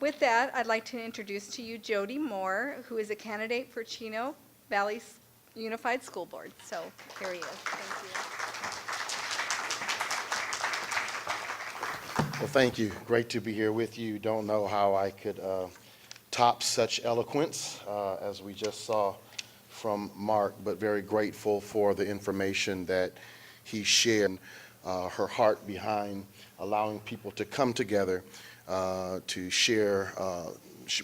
With that, I'd like to introduce to you Jody Moore, who is a candidate for Chino Valley Unified School Board. So here he is. Thank you. Well, thank you. Great to be here with you. Don't know how I could top such eloquence as we just saw from Mark, but very grateful for the information that he shared, her heart behind allowing people to come together to share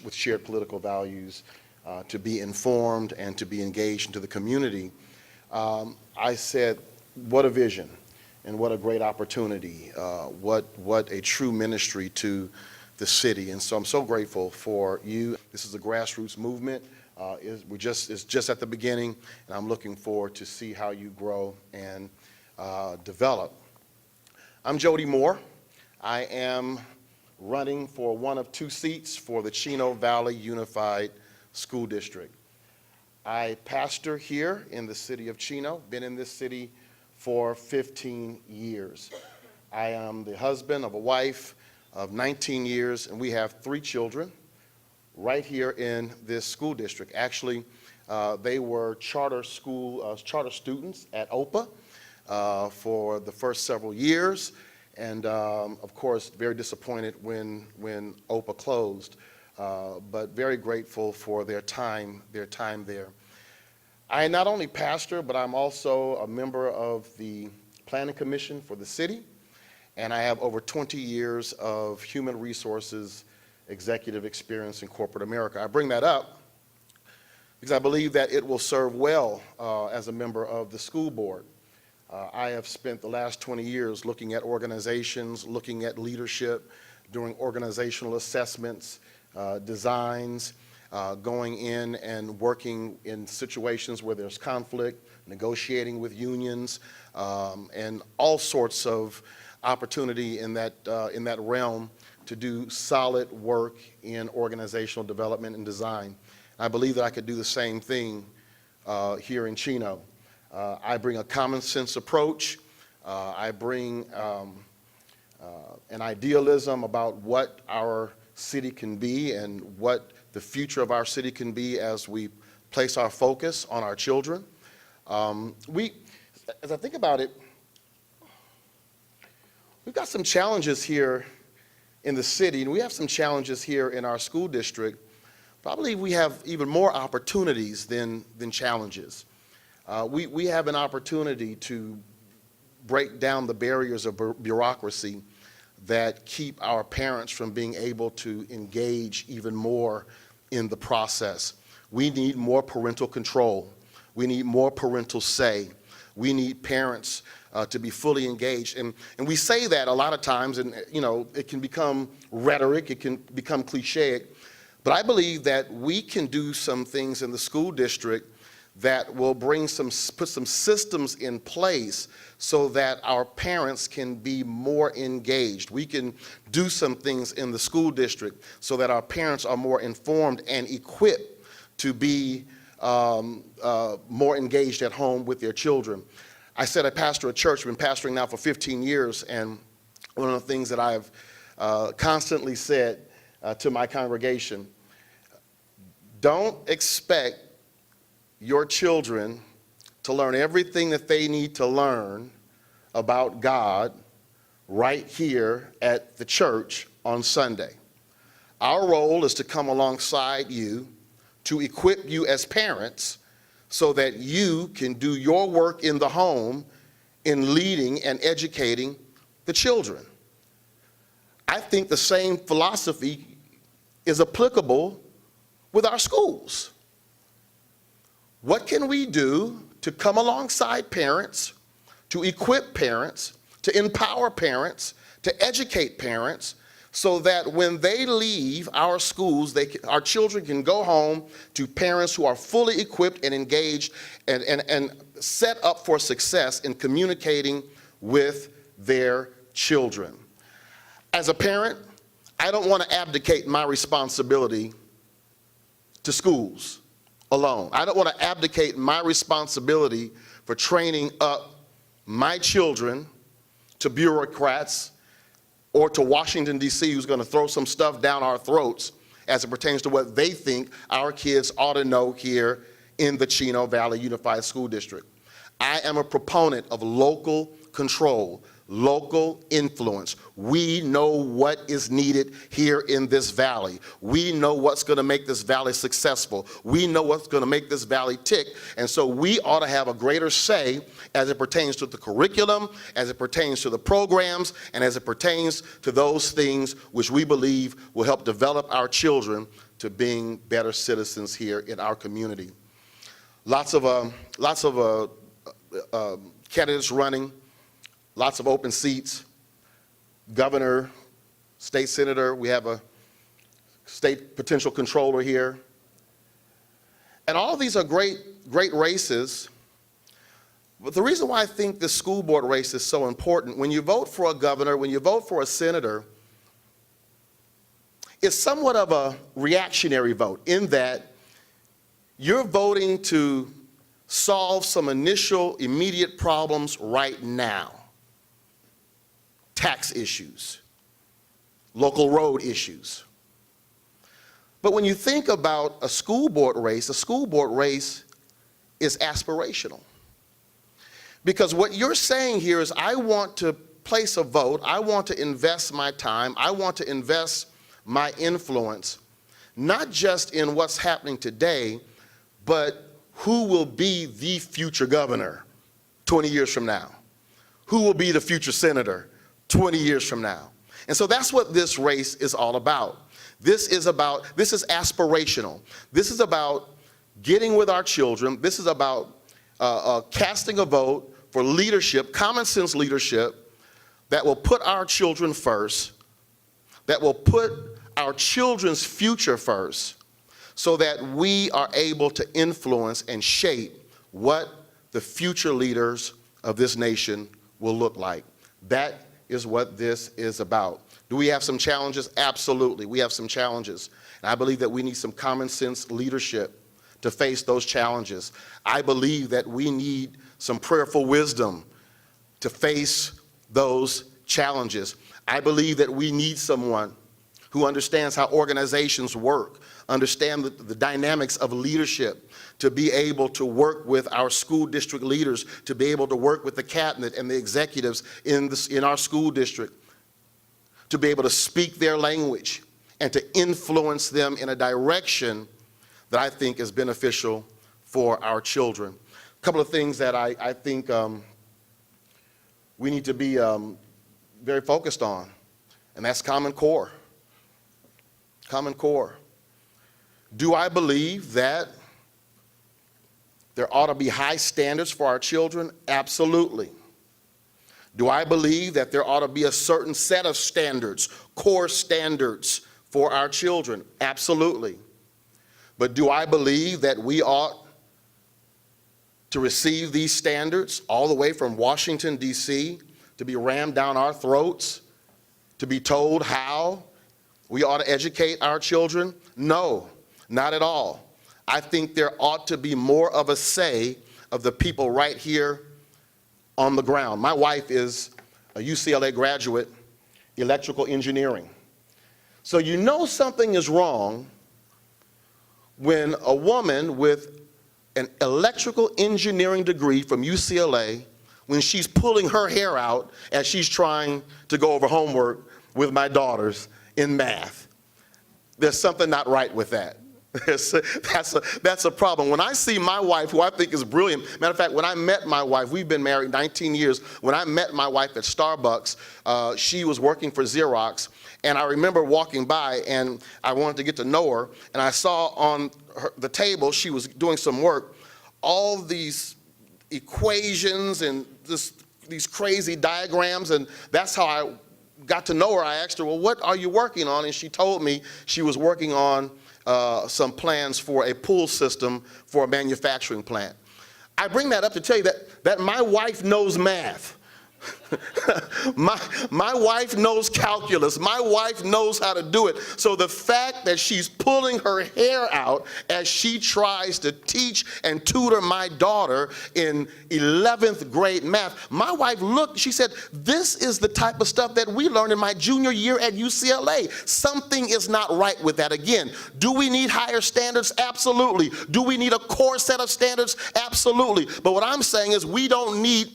with shared political values, to be informed and to be engaged into the community. I said, what a vision and what a great opportunity, what a true ministry to the city. And so I'm so grateful for you. This is a grassroots movement. It's just at the beginning, and I'm looking forward to see how you grow and develop. I'm Jody Moore. I am running for one of two seats for the Chino Valley Unified School District. I pastor here in the city of Chino, been in this city for 15 years. I am the husband of a wife of 19 years, and we have 3 children right here in this school district. Actually, they were charter students at OPA for the first several years, and of course, very disappointed when OPA closed, but very grateful for their time there. I not only pastor, but I'm also a member of the Planning Commission for the city, and I have over 20 years of human resources executive experience in corporate America. I bring that up because I believe that it will serve well as a member of the school board. I have spent the last 20 years looking at organizations, looking at leadership, doing organizational assessments, designs, going in and working in situations where there's conflict, negotiating with unions, and all sorts of opportunity in that realm to do solid work in organizational development and design. I believe that I could do the same thing here in Chino. I bring a common sense approach. I bring an idealism about what our city can be and what the future of our city can be as we place our focus on our children. As I think about it, we've got some challenges here in the city, and we have some challenges here in our school district. But I believe we have even more opportunities than challenges. We have an opportunity to break down the barriers of bureaucracy that keep our parents from being able to engage even more in the process. We need more parental control. We need more parental say. We need parents to be fully engaged. And we say that a lot of times, and it can become rhetoric, it can become cliche, but I believe that we can do some things in the school district that will put some systems in place so that our parents can be more engaged. We can do some things in the school district so that our parents are more informed and equipped to be more engaged at home with their children. I said I pastor a church. I've been pastoring now for 15 years, and one of the things that I've constantly said to my congregation, don't expect your children to learn everything that they need to learn about God right here at the church on Sunday. Our role is to come alongside you, to equip you as parents so that you can do your work in the home in leading and educating the children. I think the same philosophy is applicable with our schools. What can we do to come alongside parents, to equip parents, to empower parents, to educate parents, so that when they leave our schools, our children can go home to parents who are fully equipped and engaged and set up for success in communicating with their children. As a parent, I don't want to abdicate my responsibility to schools alone. I don't want to abdicate my responsibility for training up my children to bureaucrats or to Washington, D.C., who's going to throw some stuff down our throats as it pertains to what they think our kids ought to know here in the Chino Valley Unified School District. I am a proponent of local control, local influence. We know what is needed here in this valley. We know what's going to make this valley successful. We know what's going to make this valley tick. And so we ought to have a greater say as it pertains to the curriculum, as it pertains to the programs, and as it pertains to those things which we believe will help develop our children to being better citizens here in our community. Lots of candidates running. Lots of open seats, governor, state senator, we have a state potential controller here. And all of these are great races. But the reason why I think the school board race is so important, when you vote for a governor, when you vote for a senator, it's somewhat of a reactionary vote in that you're voting to solve some initial immediate problems right now. Tax issues, local road issues. But when you think about a school board race is aspirational. Because what you're saying here is, I want to place a vote, I want to invest my time, I want to invest my influence, not just in what's happening today, but who will be the future governor 20 years from now? Who will be the future senator 20 years from now? And so that's what this race is all about. This is aspirational. This is about getting with our children. This is about casting a vote for leadership, common sense leadership, that will put our children first, that will put our children's future first, so that we are able to influence and shape what the future leaders of this nation will look like. That is what this is about. Do we have some challenges? Absolutely, we have some challenges. And I believe that we need some common sense leadership to face those challenges. I believe that we need some prayerful wisdom to face those challenges. I believe that we need someone who understands how organizations work, understand the dynamics of leadership, to be able to work with our school district leaders, to be able to work with the cabinet and the executives in our school district, to be able to speak their language and to influence them in a direction that I think is beneficial for our children. A couple of things that I think we need to be very focused on, and that's Common Core. Common Core. Do I believe that there ought to be high standards for our children? Absolutely. Do I believe that there ought to be a certain set of standards, core standards for our children? Absolutely. But do I believe that we ought to receive these standards all the way from Washington, D.C., to be rammed down our throats, to be told how we ought to educate our children? No, not at all. I think there ought to be more of a say of the people right here on the ground. My wife is a UCLA graduate, electrical engineering. So you know something is wrong when a woman with an electrical engineering degree from UCLA, when she's pulling her hair out as she's trying to go over homework with my daughters in math. There's something not right with that. That's a problem. When I see my wife, who I think is brilliant, matter of fact, when I met my wife, we've been married 19 years. When I met my wife at Starbucks, she was working for Xerox, and I remember walking by, and I wanted to get to know her, and I saw on the table, she was doing some work, all these equations and these crazy diagrams, and that's how I got to know her. I asked her, well, what are you working on? And she told me she was working on some plans for a pool system for a manufacturing plant. I bring that up to tell you that my wife knows math. My wife knows calculus. My wife knows how to do it. So the fact that she's pulling her hair out as she tries to teach and tutor my daughter in 11th grade math, my wife looked, she said, this is the type of stuff that we learned in my junior year at UCLA. Something is not right with that. Again, do we need higher standards? Absolutely. Do we need a core set of standards? Absolutely. But what I'm saying is we don't need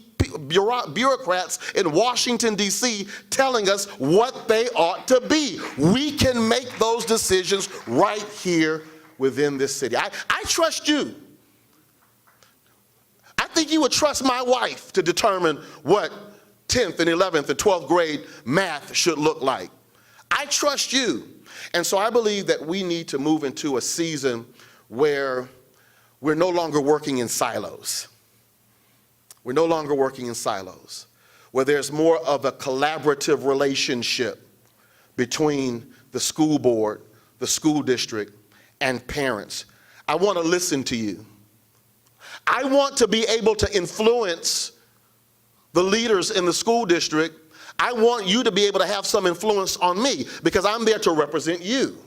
bureaucrats in Washington, D.C. telling us what they ought to be. We can make those decisions right here within this city. I trust you. I think you would trust my wife to determine what 10th and 11th and 12th grade math should look like. I trust you. And so I believe that we need to move into a season where we're no longer working in silos. We're no longer working in silos, where there's more of a collaborative relationship between the school board, the school district, and parents. I want to listen to you. I want to be able to influence the leaders in the school district. I want you to be able to have some influence on me because I'm there to represent you.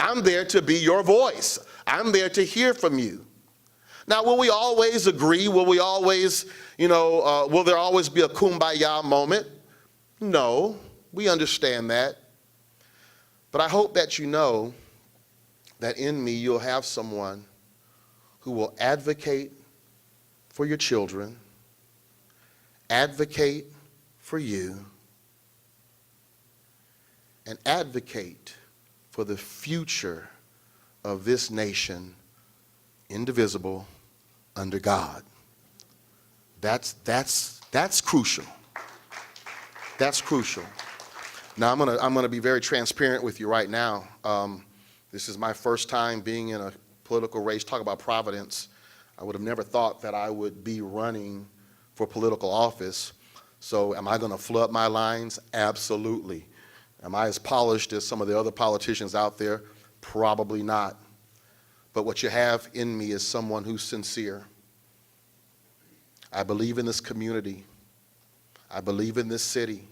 I'm there to be your voice. I'm there to hear from you. Now, will we always agree? Will we always, will there always be a kumbaya moment? No, we understand that. But I hope that you know that in me you'll have someone who will advocate for your children, advocate for you, and advocate for the future of this nation, indivisible, under God. That's crucial. That's crucial. Now I'm gonna be very transparent with you right now. This is my first time being in a political race. Talk about Providence. I would have never thought that I would be running for political office. So am I gonna flood my lines? Absolutely. Am I as polished as some of the other politicians out there? Probably not. But what you have in me is someone who's sincere. I believe in this community. I believe in this city.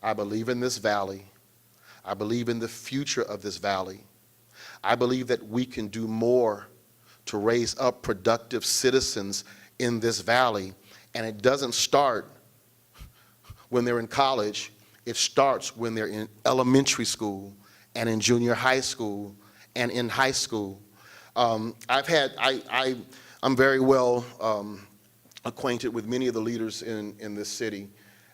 I believe in this valley. I believe in the future of this valley. I believe that we can do more to raise up productive citizens in this valley. And it doesn't start when they're in college. It starts when they're in elementary school and in junior high school and in high school. I'm very well acquainted with many of the leaders in this city.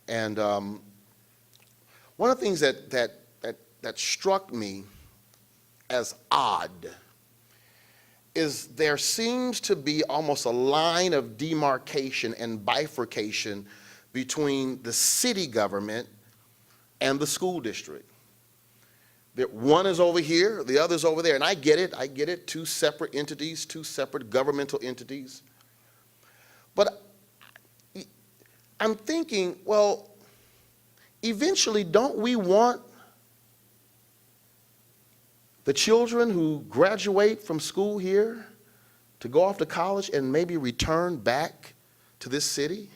And one of the things that struck me as odd is there seems to be almost a line of demarcation and bifurcation between the city government and the school district. One is over here, the other's over there, and I get it, two separate entities, two separate governmental entities. But I'm thinking, well, eventually don't we want the children who graduate from school here to go off to college and maybe return back to this city?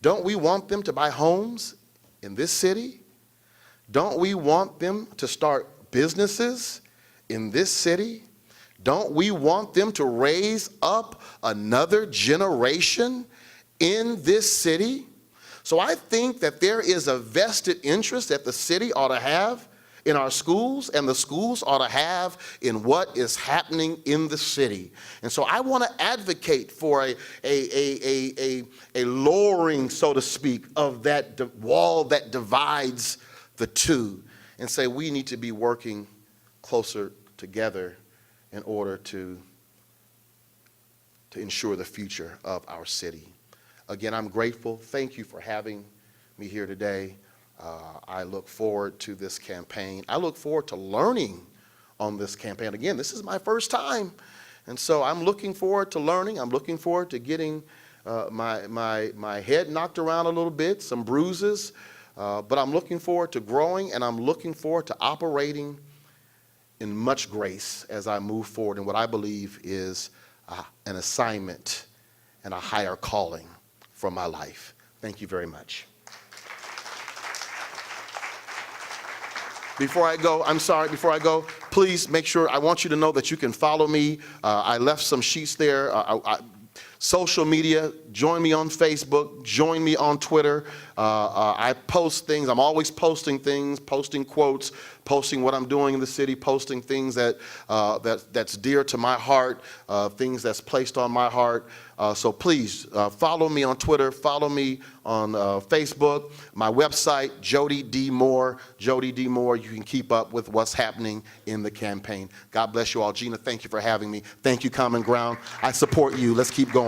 Don't we want them to buy homes in this city? Don't we want them to start businesses in this city? Don't we want them to raise up another generation in this city? So I think that there is a vested interest that the city ought to have in our schools, and the schools ought to have in what is happening in the city. And so I want to advocate for a lowering, so to speak, of that wall that divides the two, and say we need to be working closer together in order to ensure the future of our city. Again, I'm grateful. Thank you for having me here today. I look forward to this campaign. I look forward to learning on this campaign. Again, this is my first time, and so I'm looking forward to learning. I'm looking forward to getting my head knocked around a little bit, some bruises, but I'm looking forward to growing, and I'm looking forward to operating in much grace as I move forward in what I believe is an assignment and a higher calling for my life. Thank you very much. Before I go, please make sure, I want you to know that you can follow me. I left some sheets there. Social media, join me on Facebook, join me on Twitter. I post things, I'm always posting things, posting quotes, posting what I'm doing in the city, posting things that's dear to my heart, things that's placed on my heart. So please follow me on Twitter, follow me on Facebook, my website, Jody D. Moore, Jody D. Moore. You can keep up with what's happening in the campaign. God bless you all. Gina, thank you for having me. Thank you, Common Ground. I support you. Let's keep going.